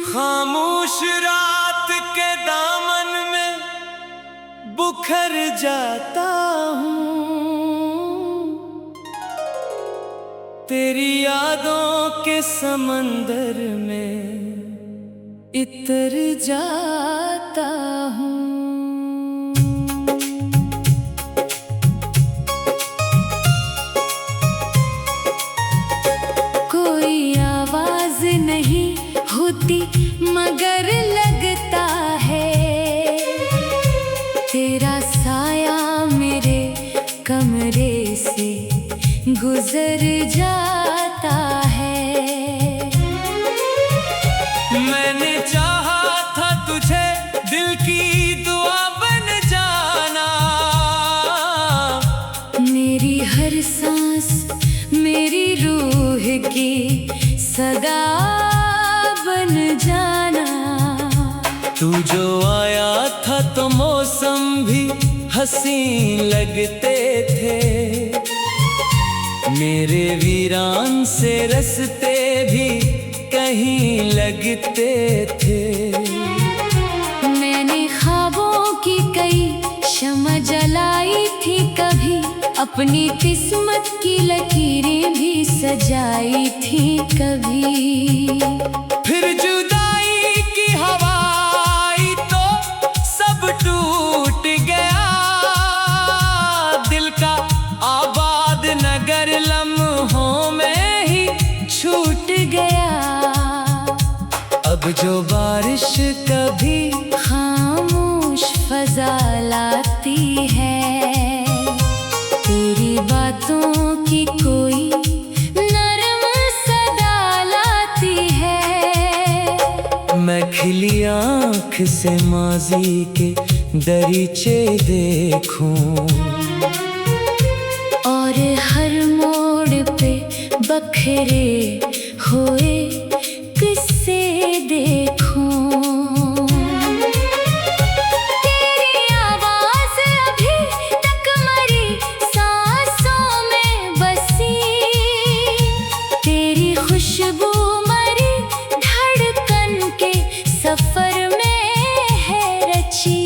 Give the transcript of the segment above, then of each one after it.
खामोश रात के दामन में बुखर जाता हूँ, तेरी यादों के समंदर में इतर जाता हूँ। कोई आवाज नहीं होती मगर लगता है तेरा साया मेरे कमरे से गुजर जाता है। मैंने चाहा था तुझे दिल की दुआ बन जाना, मेरी हर सांस मेरी रूह की सदा बन जाना। तू जो आया था तो मौसम भी हसीन लगते थे, मेरे वीरान से रस्ते भी कहीं लगते थे। मैंने ख्वाबों की कई शम्मा जलाई थी कभी, अपनी किस्मत की लकीरें भी सजाई थी कभी। फिर जुदाई की हवा आई तो सब टूट गया, दिल का आबाद नगर लम्हों में ही छूट गया। अब जो बारिश कभी खामोश फजा लाती है, तेरी बातों की कोई नरम सदा लाती है। मैं खिली आँख से माजी के दरीचे देखूं और हर मोड़ पे बखरे हुए किस्से देखूं। तेरी आवाज अभी तक मरी सांसों में बसी, तेरी खुशबू मरी धड़कन के सफर में है रची।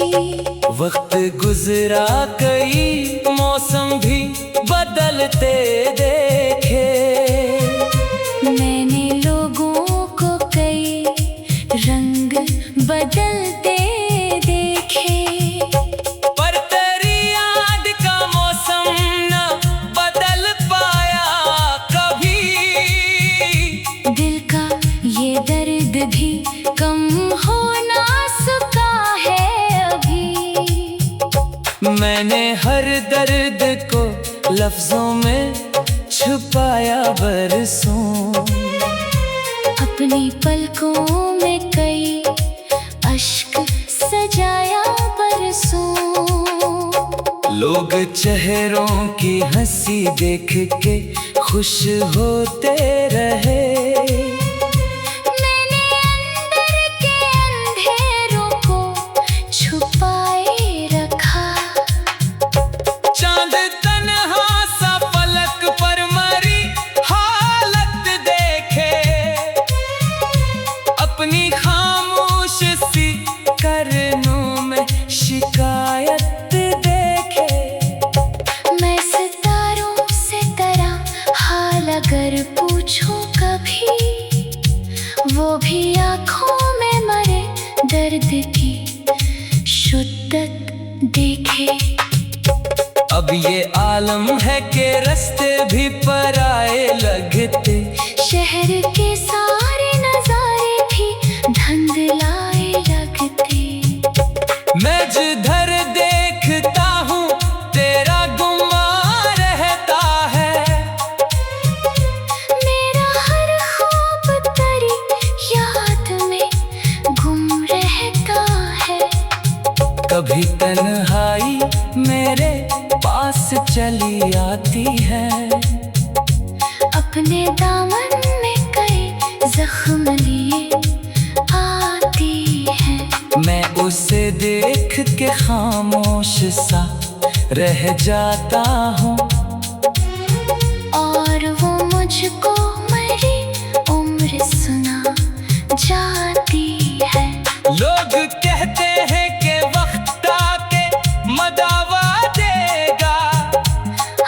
वक्त गुजरा कई मौसम भी बदलते देखे, मैंने लोगों को कई रंग बदलते देखे। पर तेरी याद का मौसम न बदल पाया कभी, दिल का ये दर्द भी कम हो ना सका है अभी। मैंने हर दर्द को लफ्जों में छुपाया बरसों, अपनी पलकों में कई अश्क सजाया बरसों। लोग चेहरों की हंसी देख के खुश होते रहे, मैंने अंदर के अंधेरों को छुपाए रखा। चांद तन्हा सा पलक पर मरी हालत देखे, अपनी खामोश सी करनों में शिकायत देखे। मैं सितारों से तरह हाल अगर पूछूं कभी, वो भी आँखों में मरे दर्द की शिद्दत देखे। अब ये आलम है कि रास्ते भी पराए लगते, शहर के सारे नजारे भी धुंधलाए लगते। मैं जिधर देखता हूँ तेरा गुमान रहता है, मेरा हर ख्वाब तेरी याद में गुम रहता है। कभी तन्हाई मेरे पास चली आती है, अपने दामन में कई जख्म लिए आती है। मैं उसे देख के खामोश सा रह जाता हूँ और वो मुझको मरी उम्र सुना जाती है। लोग कहते हैं कि वक्त आके मदावा देगा,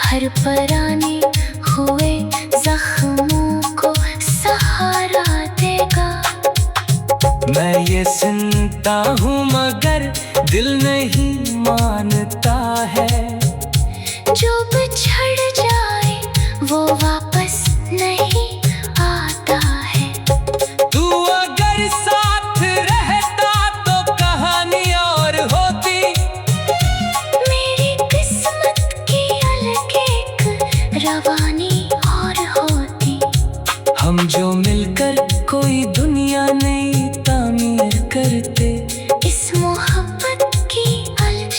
हर पुराने हुए जख्मों को सहारा देगा। मैं ये सुनता हूँ मगर दिल नहीं मानता है। जो बिछड़ जाए वो वापस नहीं आता है। तू अगर साथ रहता तो कहानी और होती। मेरी किस्मत की अलग एक रवानी और होती। हम जो मिलकर कोई दुनिया नई तामीर करते। इस मोहब्बत की अलग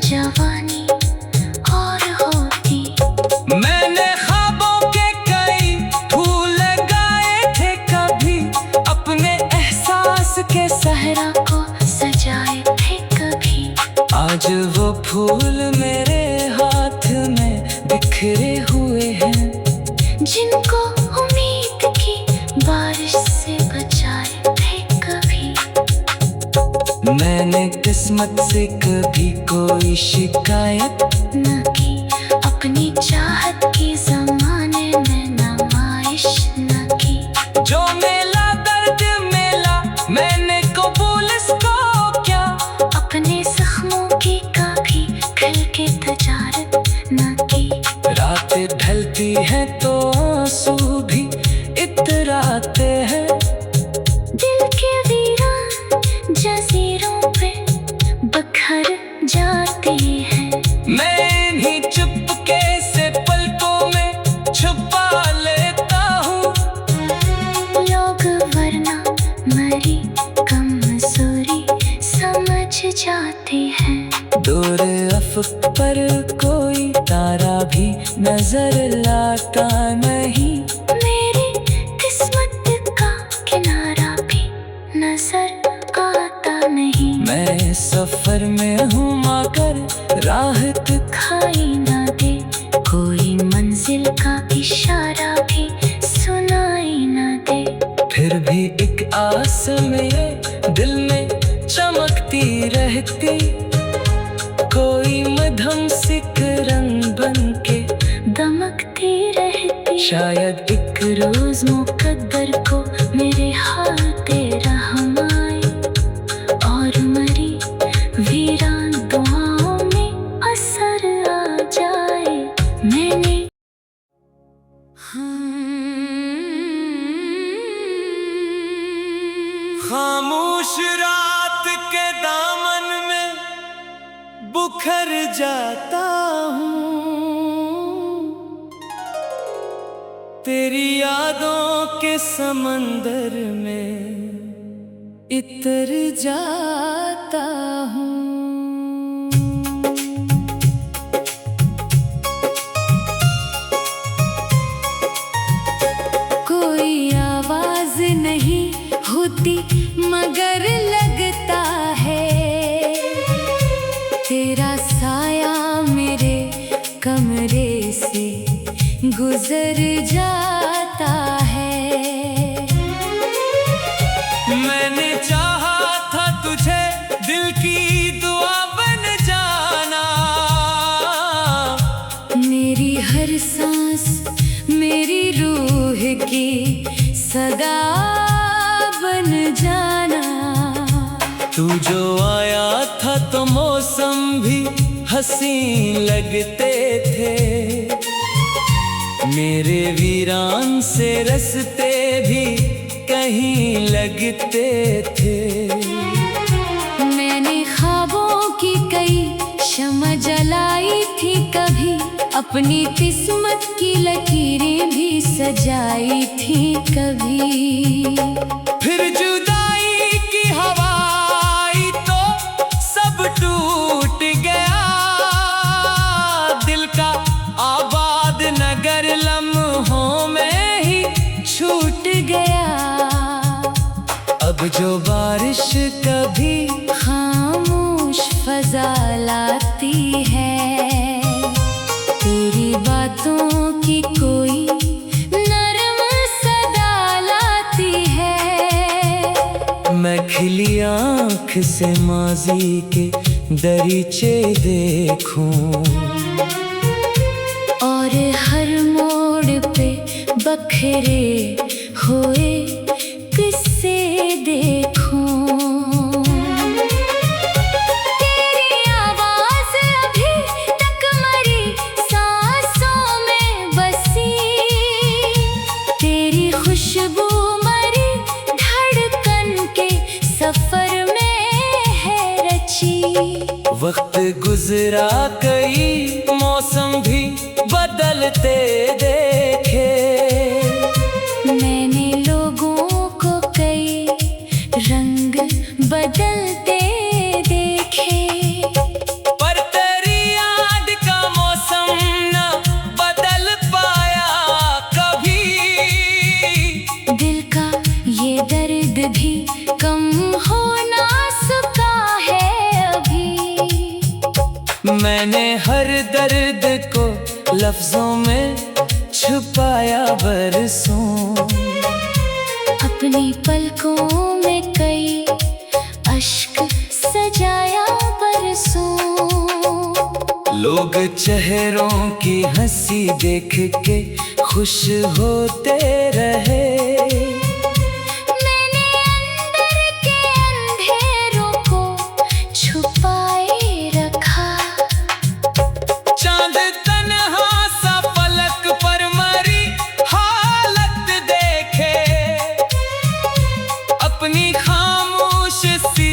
जवानी और होती। मैंने ख्वाबों के कई फूल लगाए थे कभी, अपने एहसास के सहरा को सजाए थे कभी। आज वो फूल मेरे हाथ में बिखरे हुए हैं। जिनको उम्मीद की बारिश से बचाए थे कभी। मैंने किस्मत से कभी कोई शिकायत न की, अपनी चाहत की ज़माने में नुमाइश न की। जो मेला दर्द मेला मैंने कबूल इसको क्या, अपने जख्मों की कभी खुल के तजारत न की। रातें ढलती हैं तो आंसू भी इतराते हैं। दिल के वीरान जजीरों पे बखर जाते हैं। मैं इन्हीं चुपके से पलकों में छुपा लेता हूँ। लोग वरना मरी कमजोरी समझ जाते हैं। दूर अफक पर कोई तारा भी नजर लाता नहीं। मेरी किस्मत का किनारा भी नजर आता नहीं। मैं सफर में हूँ मगर राह दिखाई न दे, कोई मंजिल का इशारा भी सुनाई न दे। फिर भी एक आस मेरे दिल में चमकती रहती। कोई मध्यम सिक रंग बन के दमकती रहती। शायद एक रोज मुकद्दर को मेरे हाल तेरा हम आए और मरी वीरान दुआओं में असर आ जाए। मैंने खामोश रात के दामन में बुखर जाता हूँ। तेरी यादों के समंदर में इतर जाता हूँ। कोई आवाज नहीं होती मगर लगता है तेरा साया मेरे कमरे से गुजर जाता है। मैंने चाहा था तुझे दिल की दुआ बन जाना। मेरी हर सांस मेरी रूह की सदा बन जाना। तू जो आया था तो मौसम भी हसीन लगते थे। मेरे वीरान से रस्ते भी कहीं लगते थे। मैंने ख्वाबों की कई शम्म जलाई थी कभी, अपनी किस्मत की लकीरें भी सजाई थी कभी। फिर जुदाई की हवा आई तो सब टूट गया। दिल का आबाद नगर लम्हों में ही छूट गया। अब जो बारिश कभी खामोश फजा लाती है, तेरी बातों की कोई नरम से माजी के दरीचे देखूं, और हर मोड़ पे बखरे हुए किस्से देखूं। तेरी आवाज अभी तक मरी सांसों में बसी, तेरी खुशबू मरी धड़कन के सफर में है रची। वक्त गुजरा कई मौसम भी बदलते देखे, मैंने लोगों को कई रंग बदलते देखे, पर तेरी याद का मौसम न बदल पाया कभी। दिल का ये दर्द भी कम हो ना सका है अभी। मैंने हर दर्द को लफ्जों में छुपाया बरसों, अपनी पलकों में कई अश्क सजाया बरसों। लोग चेहरों की हंसी देख के खुश होते रहे, मैंने अंदर के अंधेरों को छुपाए रखा। चांद तन्हा सा पलक पर मरी हालत देखे, अपनी खामोश सी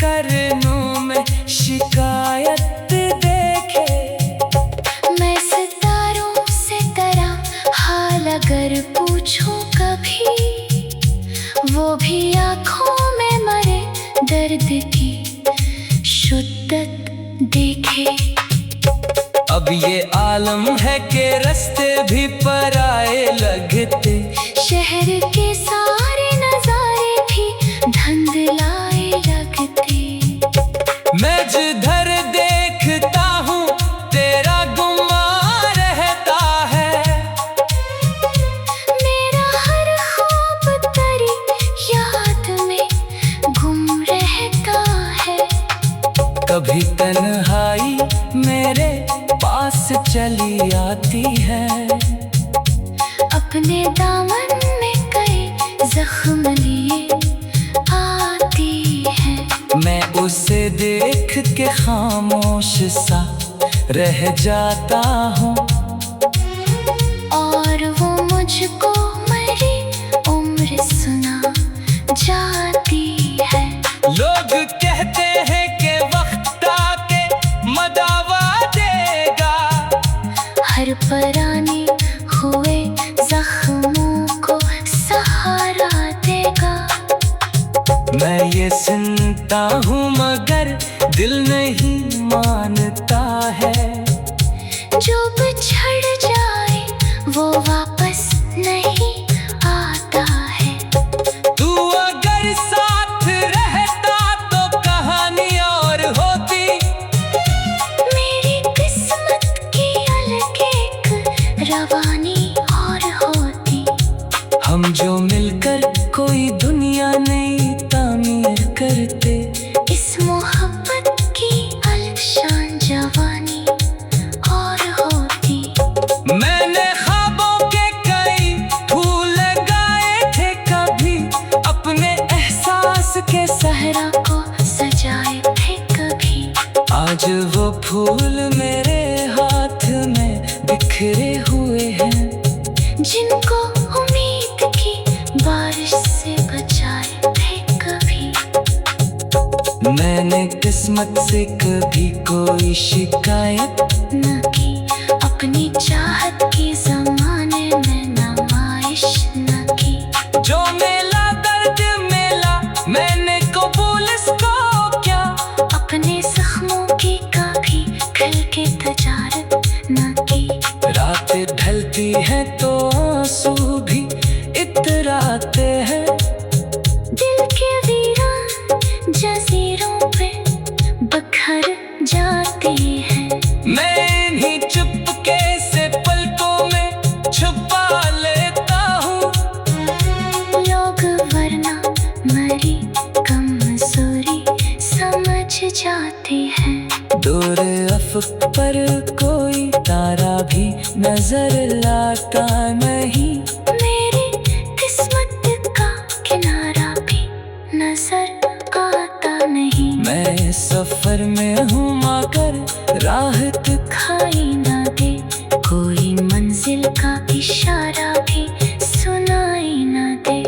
करनों में शिकायत देखे। मैं सितारों से तरह हाल अगर पूछूं कभी, वो भी आँखों में मरे दर्द की शिद्दत देखे। अब ये आलम है कि रास्ते भी पराए लगते, शहर के सारे नजारे भी धुंधलाए लगते। मैं जिधर देखता हूँ तेरा गुमा रहता है, मेरा हर ख्वाब तेरी याद में गुम रहता है। कभी तन्हाई मेरे पास चली आती है, अपने दामन में कई जख्म लिए आती है। मैं उसे देख के खामोश सा रह जाता हूँ, और वो मुझको मेरी उम्र सुना जाती है। लोग कहते हैं कि वक्त आके मदावा देगा, हर पराने हुए जख्मों को सहारा देगा। मैं ये सुनता हूँ मगर दिल नहीं मानता है, जो बिछड़ जाए वो वापस नहीं आता है। तू अगर साथ रहता तो कहानी और होती, मेरी किस्मत की अलग एक रवानी और होती। हम जो मिलकर कोई दुनिया नई तामीर करते, इस मोहब्बत की अलशान जवानी और होती। मैंने ख्वाबों के कई फूल लगाए थे कभी, अपने एहसास के सहरा को सजाए थे कभी। आज वो फूल मेरे हाथ में बिखरे हुए हैं, जिनको उम्मीद की बारिश से बचाए थे कभी। मैंने किस्मत से कभी कोई शिकायत न की, अपनी चाहत की जमाने में नुमाइश न की। जो मेला दर्द मेला मैंने कबूल इसको क्या, अपने जख्मों की कभी खल के तजारत न की। रातें ढलती हैं तो आंसू भी इतराते हैं, दिल के वीरान जजीरों पे बखर जाते हैं। मैं इन्हीं चुपके से पलकों में छुपा लेता हूँ। लोग वरना मरी कमजोरी नजर लाता नहीं। मेरी किस्मत का किनारा भी नजर आता नहीं। मैं सफर में हूँ मगर राह दिखाई ना दे, कोई मंजिल का इशारा भी सुनाई ना दे।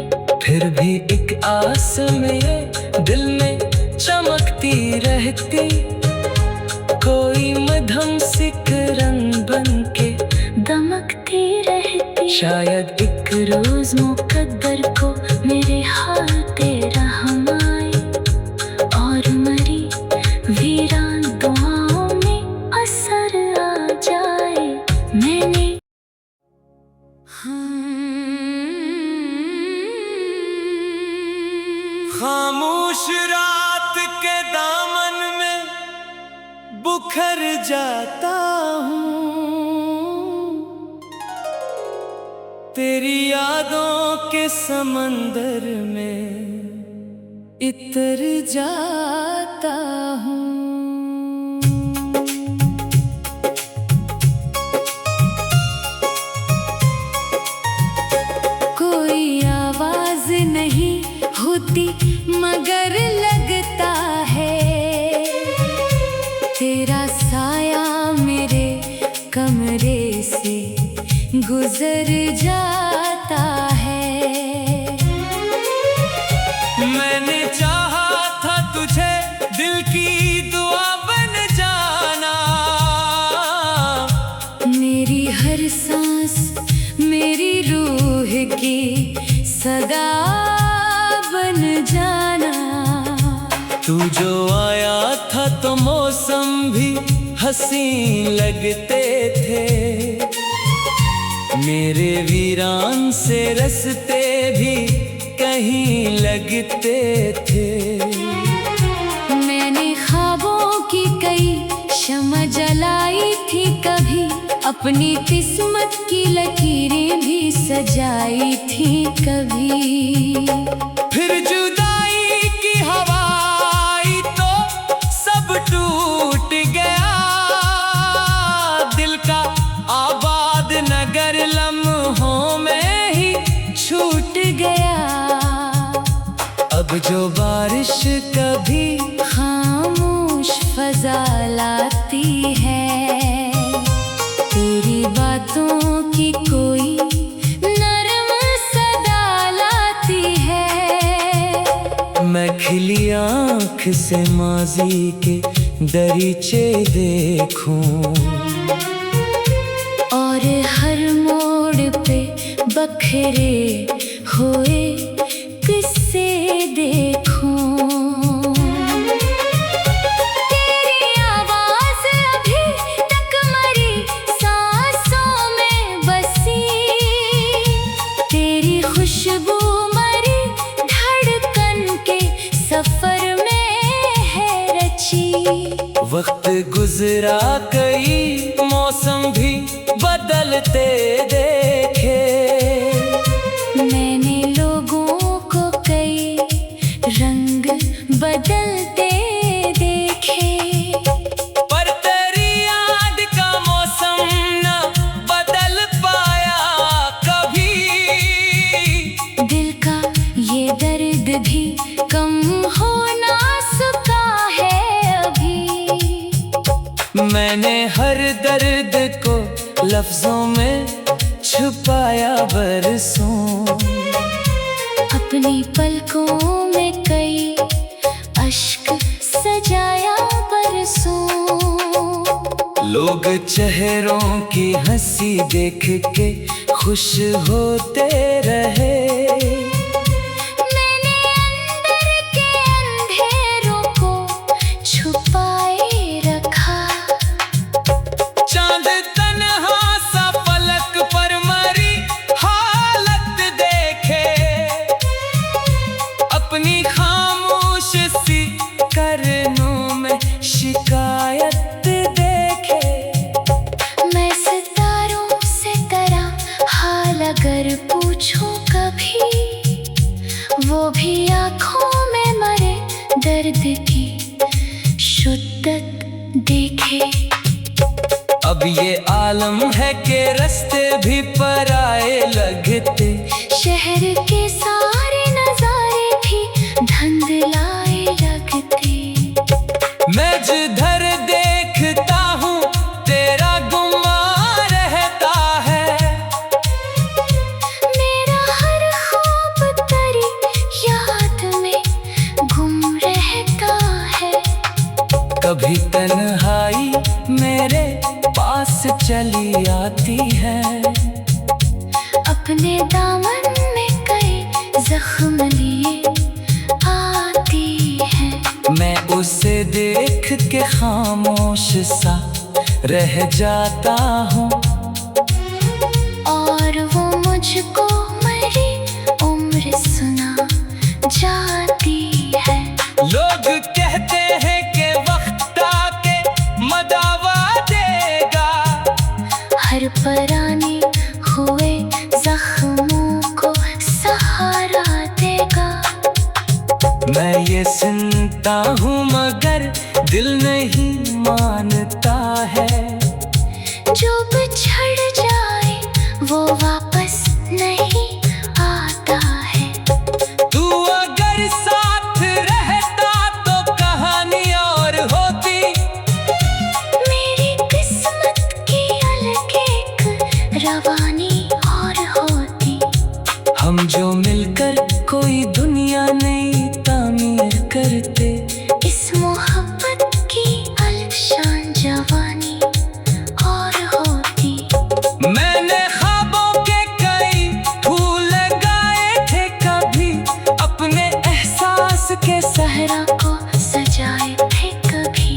फिर भी एक आस मेरे दिल में चमकती रहती, कोई मध्यम सिक रंग बन के दमकती रहती। शायद एक रोज मुकद्दर को मेरे हाल पे रहम आए, और मरी वीरान दुआओं में असर आ जाए। मैंने खामोश रात के दामन में बुखर जाता हूँ, तेरी यादों के समंदर में इतर जाता हूँ। कोई आवाज नहीं होती मगर लगता है, तेरा साया मेरे कमरे से गुजर जाता है। मैंने चाहा था तुझे दिल की दुआ बन जाना, मेरी हर सांस मेरी रूह की सदा बन जाना। तू जो आया था तो मौसम भी हसीन लगते थे, मेरे वीरान से रस्ते भी कहीं लगते थे। मैंने ख्वाबों की कई शम्मा जलाई थी कभी, अपनी किस्मत की लकीरें भी सजाई थी कभी। फिर जुदाई की हवा आई तो सब टूट गया, दिल का आबाद नगर लम्हों में ही छूट गया। अब जो बारिश कभी खामोश फजा लाती है, तेरी बातों की कोई नरम सदा लाती है। मैं खिली आँख से माजी के दरीचे देखूं, और हर मोड़ पे बखरे हुए किस्से देखूं। तेरी आवाज अभी तक मरी सांसों में बसी, तेरी खुशबू मरी धड़कन के सफर में है रची। वक्त गुजरा कई मौसम भी बदलते देखे, मैंने लोगों को कई रंग बदलते देखे। पर तेरी याद का मौसम न बदल पाया कभी, दिल का ये दर्द भी कम हो ना सका है अभी। मैंने हर दर्द को लफ्जों में छुपाया बरसों, अपनी पलकों में कई अश्क सजाया बरसों। लोग चेहरों की हंसी देख के खुश होते रहे, मैंने अंदर के अंधेरों को छुपाए रखा। चांद तन्हा सा पलक पर मरी हालत देखे, अपनी खामोश सी करनों में शिकायत देखे। मैं सितारों से तरह हाल अगर पूछूं कभी, वो भी आँखों में मरे दर्द की शुद्दत देखे। अब ये आलम है कि रास्ते भी पराए लगते, शहर के सारे नजारे भी धुंधलाए लगते। मैं जिधर देखता हूँ तेरा गुमा रहता है, मेरा हर ख्वाब तेरी याद में गुम रहता है। कभी तन्हाई मेरे पास चली आती है, अपने दामन में कई जख्म लिए आती है। मैं उसे देख के खामोश सा रह जाता हूँ, और वो मुझको मेरी उम्र सुना जाती है। लोग कहते हैं कि वक्त आके मदावा देगा, हर पराने हुए जख्मों को सहारा देगा। मैं ये सुनता हूँ मगर दिल नहीं मानता है, जो बिछड़ जाए वो वापस नहीं आता है। तू अगर साथ रहता तो कहानी और होती, मेरी किस्मत की अलग एक रवानी और होती। हम जो मिलकर कोई दुनिया नहीं तामीर करते, इस मोहब्बत की आलिशान जवानी और होती। मैंने ख्वाबों के कई फूल लगाए थे कभी, अपने एहसास के सहरा को सजाए थे कभी।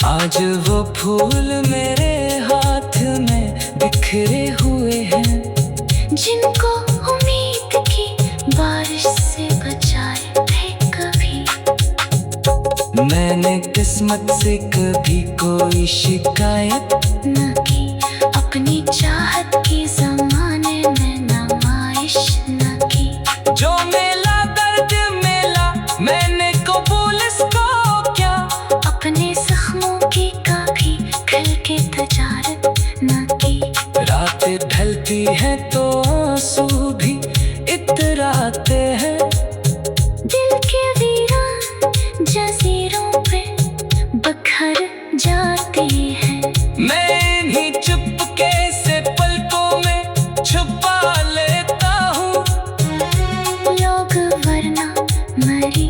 आज वो फूल मेरे हाथ में बिखरे हुए हैं, जिनको उम्मीद की बारिश से बचाए थे कभी। मैंने किस्मत से कभी कोई शिकायत न की, अपनी चाहत की जमाने में नुमाइश न की। जो मेला दर्द मेला मैंने कबूल इसको क्या, अपने जख्मों की कभी खल के तजारत न की। रात ढलती है तो आंसू भी इतराते हैं, दिल के वीरान जजीरों पे बखर जाते हैं। मैं इन्हीं चुपके से पलकों में छुपा लेता हूँ। लोग वरना मरी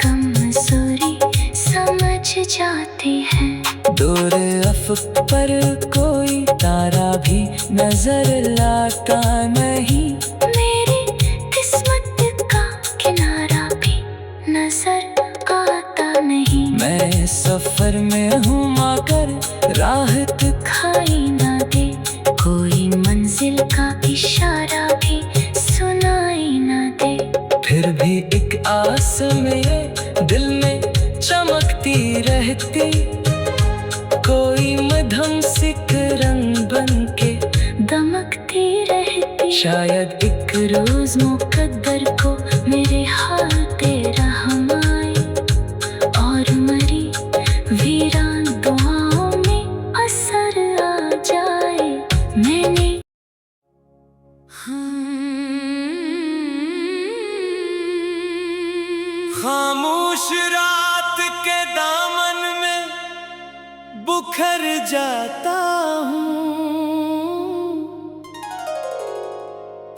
कमजोरी समझ जाते हैं। दूर अफक पर कोई तारा भी नजर लाता नहीं, मेरी किस्मत का किनारा भी नजर आता नहीं। मैं सफर में हूँ मगर राह दिखाई न दे, कोई मंजिल का इशारा भी सुनाई न दे। फिर भी एक आस मेरे दिल में चमकती रहती, कोई मध्यम सिक रंग बन के दमकती रहती। शायद एक रोज मुकद्दर को मेरे हाल तेरा हम आए, और मरी वीरान दुआओं में असर आ जाए। मैंने खामोश रात के दामन में बुखर जाता हूँ,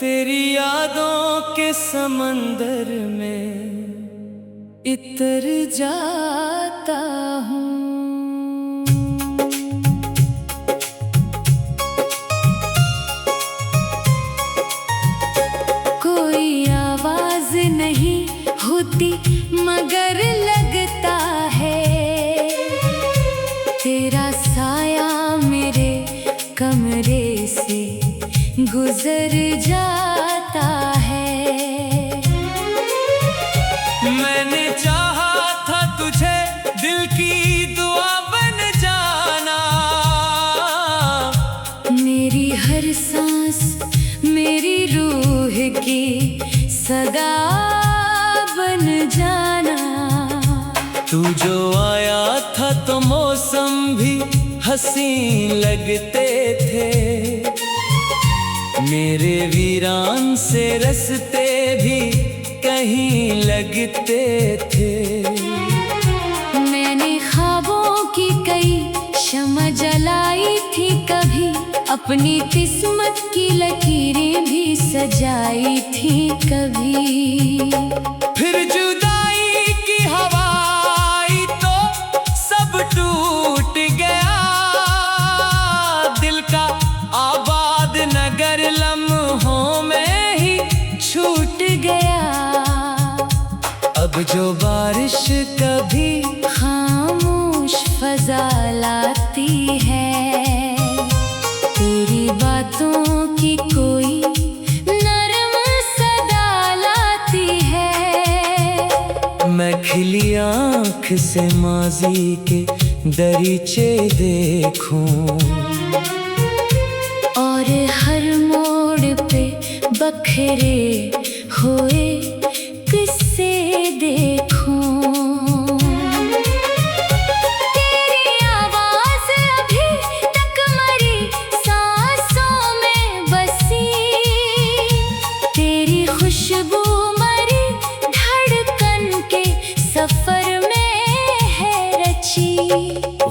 तेरी यादों के समंदर में इतर जाता हूँ। कोई आवाज नहीं होती मगर लगता है, तेरा साया मेरे कमरे से गुजर जाता है। मैंने चाहा था तुझे दिल की दुआ बन जाना, मेरी हर सांस मेरी रूह की सदा बन जाना। तू जो आया था तो मौसम भी हसीन लगते थे। मेरे वीरान से रस्ते भी कहीं लगते थे। मैंने ख्वाबों की कई शम्मा जलाई थी कभी, अपनी किस्मत की लकीरें भी सजाई थी कभी। फिर जुदाई की हवा आई तो सब टूट गया, दिल का आबाद नगर लम्हों में ही छूट गया। अब जो बारिश कभी खामोश फजा लाती है, तेरी बातों की कोई नरम सदा लाती है। मैं खिली आँख से माजी के दरीचे देखूं, और हर मोड़ पे बखरे हुए किस्से देखूं। तेरी आवाज़ अभी तक मरी सांसों में बसी, तेरी खुशबू मरी धड़कन के सफर में है रची।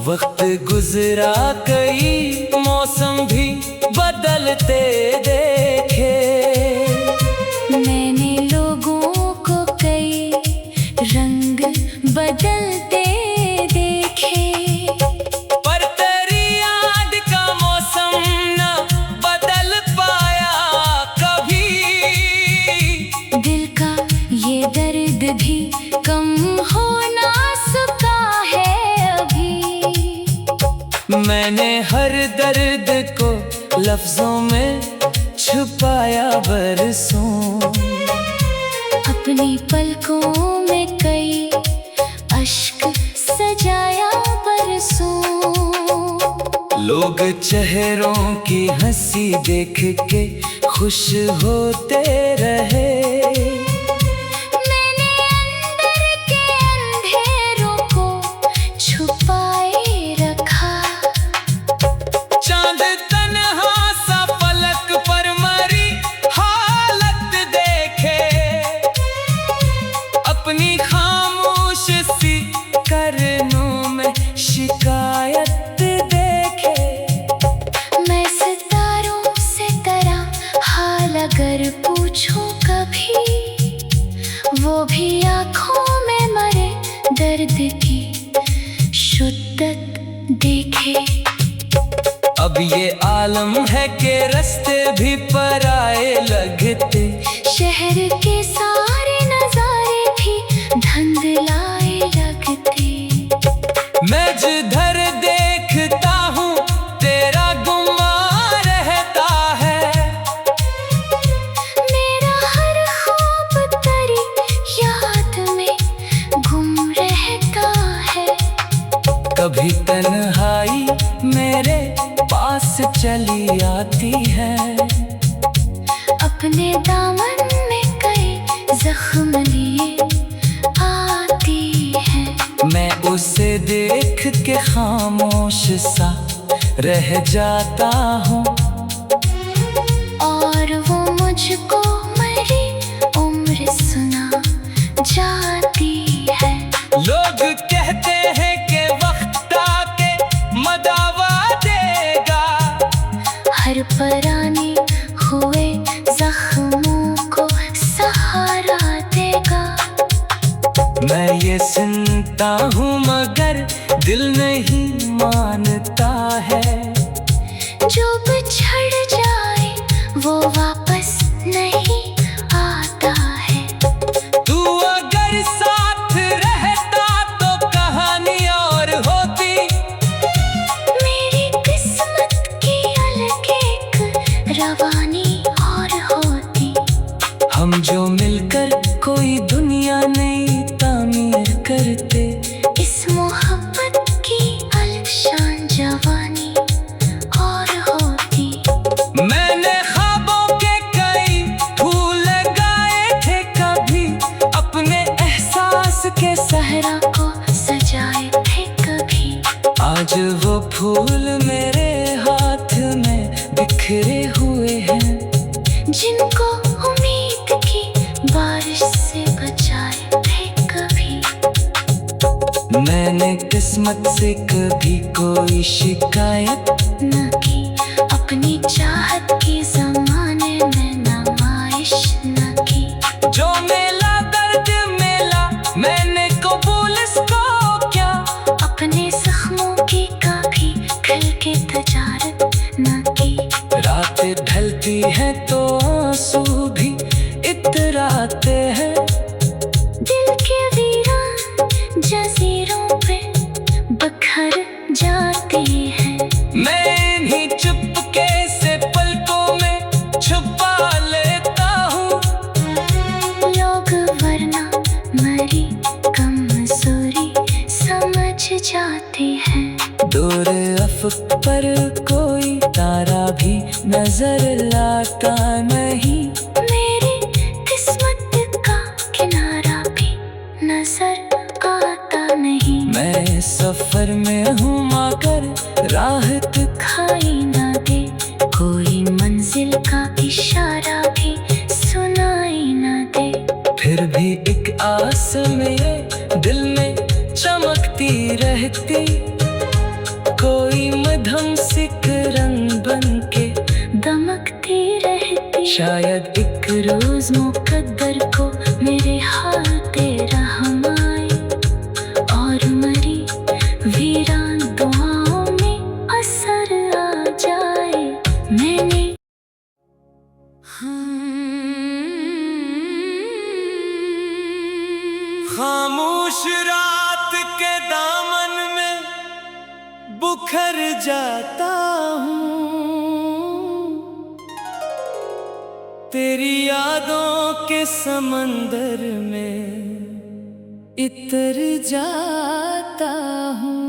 वक्त गुजरा कई मौसम भी बदलते देखे, मैंने लोगों को कई रंग बदलते देखे। पर तेरी याद का मौसम न बदल पाया कभी। दिल का ये दर्द भी कम हो ना सका है अभी। मैंने हर दर्द को लफ्जों में छुपाया बरसों, अपनी पलकों में कई अश्क सजाया बरसों। लोग चेहरों की हंसी देख के खुश होते रहे। मैंने अंदर के अंधेरों को छुपाए रखा। चांद तन्हा सा पलक पर मरी हालत देखे, अपनी खामोश सी करनों में शिकायत देखे। मैं सितारों से तरह हाल अगर पूछूं कभी, वो भी आँखों में मरे दर्द की शिद्दत देखे। अब ये आलम है कि रास्ते भी पराए लगते, शहर के सारे नजारे भी धुंधलाए लगते। मैं जिधर देखता हूँ तेरा गुमान रहता है। मेरा हर ख्वाब तेरी याद में गुम रहता है। कभी तन्हाई मेरे पास चली आती है, अपने दामन में कई जख्म लिए आती है। मैं उसे देख के खामोश सा रह जाता हूँ, और वो मुझको मेरी उम्र सुना जाती है। लोग कहते हैं कि वक्त आके मदावा देगा, हर पराने हुए जख्मों को सहारा देगा। मैं ये सुनता हूँ मगर दिल नहीं मानता है। जो बिछड़ जाए वो वापस नहीं आता है। तू अगर साथ रहता तो कहानी और होती, मेरी किस्मत की अलग एक रवानी और होती। हम जो मिलकर कोई दुनिया नई तामीर करते, इस मोहब्बत की अलशान जवानी और होती। मैंने ख्वाबों के कई जिनको उम्मीद की बारिश से बचाए थे कभी। मैंने किस्मत से कभी कोई शिकायत न की, अपनी चाहत की ज़माने में नुमाइश न की। जो मेला दर्द मेला मैंने कबूल इसको क्या, अपने जख्मों की कभी खल के तजारत न की। रात ढलती है तो आंसू भी इतराते हैं। दिल के वीरान जजीरों पे बखर जाते हैं। मैं इन्हीं चुपके से पलकों में छुपा लेता हूँ। लोग वरना मरी कमजोरी समझ जाते हैं। दूर अफ़क़ पर कोई तारा भी नजर लाता नहीं। मेरी किस्मत का किनारा भी नजर आता नहीं। मैं सफर में हूँ मगर राह दिखाई न दे, कोई मंजिल का इशारा भी सुनाई न दे। फिर भी एक आस में दिल में चमकती रहती। कोई मध्यम सिक रंग बन के दमकती रहती। शायद एक रोज मुकद्दर को मेरे हाल तेरा हम आए, और मरी वीरान दुआओं में असर आ जाए। मैंने खामोश रात के दामन में बुखर जाता हूँ। तेरी यादों के समंदर में इतर जाता हूँ।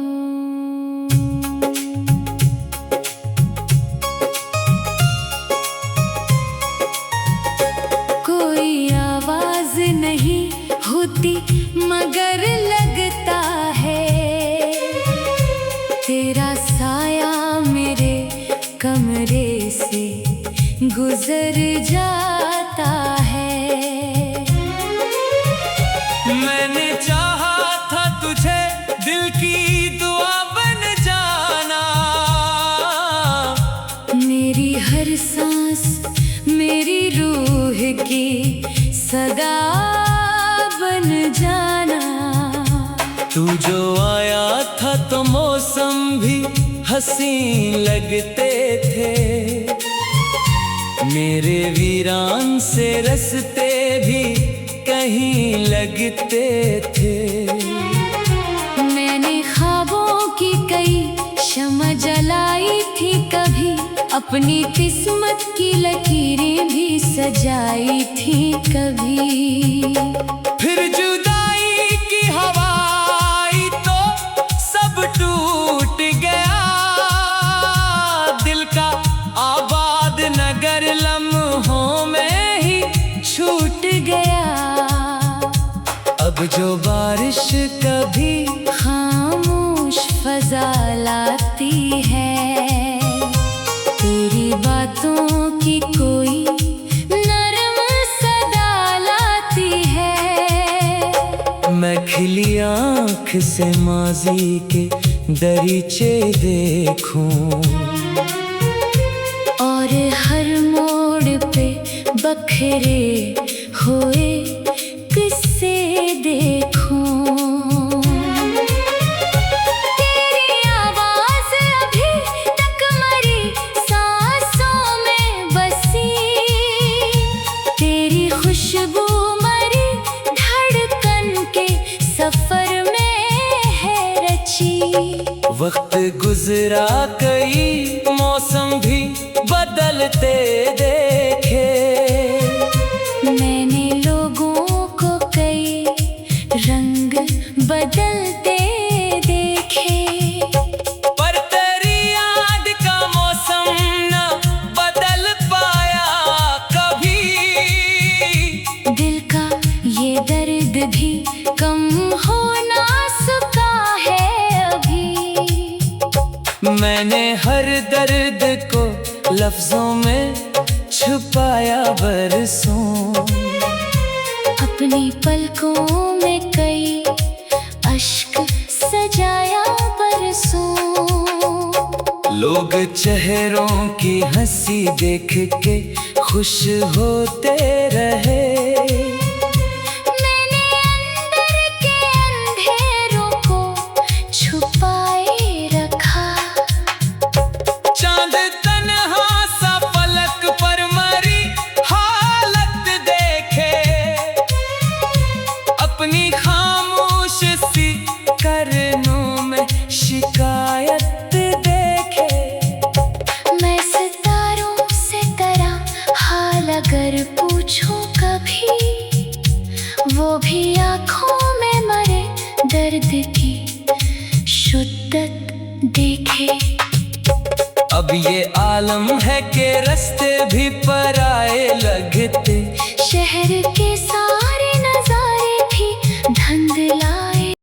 कोई आवाज नहीं होती मगर लगता है तेरा साया मेरे कमरे से गुजर जाता है। मैंने चाहा था तुझे दिल की दुआ बन जाना। मेरी हर सांस मेरी रूह की सदा बन जाना। तू जो आया था तो मौसम भी हसीन लगते थे। मेरे वीरान से रस्ते भी कहीं लगते थे। मैंने ख्वाबों की कई शम्म जलाई थी कभी, अपनी किस्मत की लकीरें भी सजाई थी कभी। फिर जुदाई की हवा आई तो सब टूट गया। दिल का आबाद नगर लम्हों में ही छूट गया। अब जो बारिश कभी खामोश फजा लाती है, तेरी बातों की कोई नरम सदा लाती है। मैं खिली आँख से माजी के दरीचे देखूं, और हर मोड़ पे बखरे हुए किस्से देखूं। तेरी आवाज अभी तक मरी सांसों में बसी, तेरी खुशबू मरी धड़कन के सफर में है रची। वक्त गुजरा कई मौसम भी बदलते देखे। मैंने लोगों को कई रंग बदलते देखे, पर तेरी याद का मौसम न बदल पाया कभी। दिल का ये दर्द भी कम हो ना सका है अभी। मैंने हर दर्द को लफ्जों में छुपाया बरसों। अपनी पलकों में कई अश्क सजाया बरसों। लोग चेहरों की हंसी देख के खुश होते रहे। मैंने अंदर के अंधेरों को छुपाए रखा। चांद तन्हा सा पलक पर मरी हालत देखे। अपनी खामोश सी करनों में शिकायत देखे। मैं सितारों से तरह हाल अगर पूछूं कभी, वो भी आँखों में मरे दर्द की शिद्दत देखे। अब ये आलम है कि रास्ते भी पराए लगते।